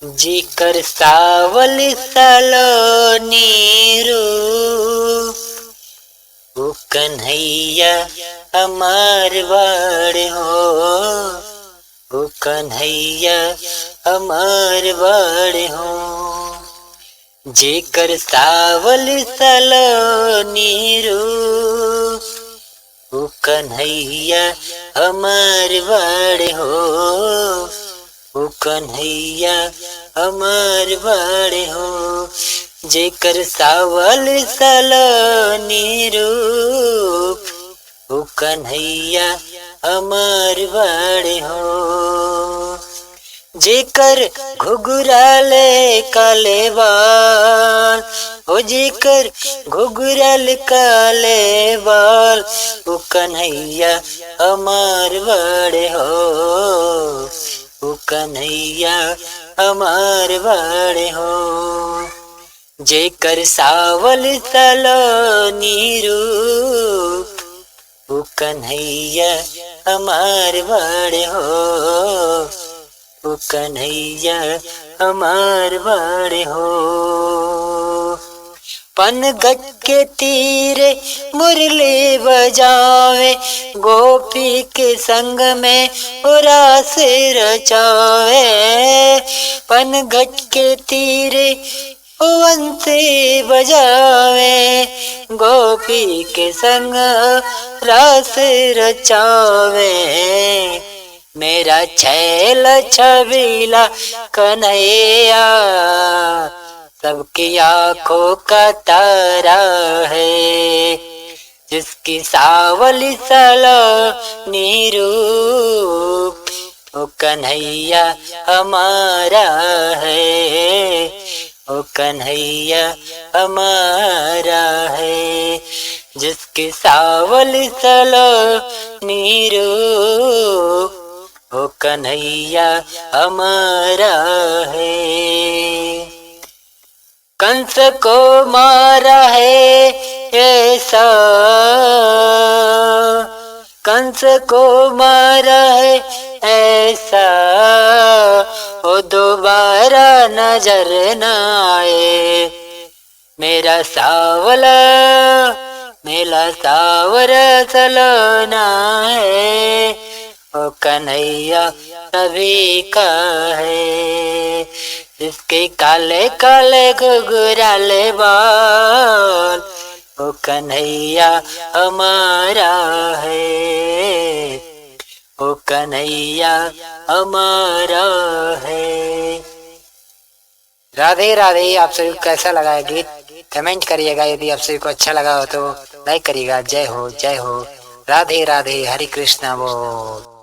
जेकर सावल सलोनी रूप, वो कन्हैया हमार बाड़ हो, वो कन्हैया हमार बाड़ हो। जेकर सावल सलोनी रूप, वो कन्हैया हमार बाड़ हो, वो कन्हैया हमार बाड़ हो। जेकर सावल सलोनी रूप, वो कन्हैया हमार बाड़ हो। जेकर घुघराले काले बाल, हो जेकर घुघराल काले बाल, वो कन्हैया हमार बाड़ हो, वो कन्हैया हमार बाड़ हो। जेकर सावल सलोनी रूप, वो कन्हैया हमार बाड़ हो, वो कन्हैया हमार बाड़ हो। पनघट के तीरे मुरली बजावे, गोपी के संग में रास रचावे। पनघट के तीरे बंसी बजावे, गोपी के संग रास रचावे। मेरा छैल छबीला कन्हैया, सबकी आंखों का तारा है। जिसकी सावली सलोनी रूप, वो कन्हैया हमारा है, वो कन्हैया हमारा है। जिसकी सावली सलोनी रूप, वो कन्हैया हमारा है। कंस को मारा है ऐसा, कंस को मारा है ऐसा, वो दोबारा नजर न आए। मेरा सावला मेरा सावरा सलोना है, वो कन्हैया सभी का है। जिसके काले काले घुघराले बाल, वो कन्हैया हमारा है, वो कन्हैया हमारा है। राधे राधे। आप सभी को कैसा लगा है गीत कमेंट करिएगा। यदि आप सभी को अच्छा लगा हो तो लाइक करिएगा। जय हो जय हो। राधे राधे। हरे कृष्णा बोल।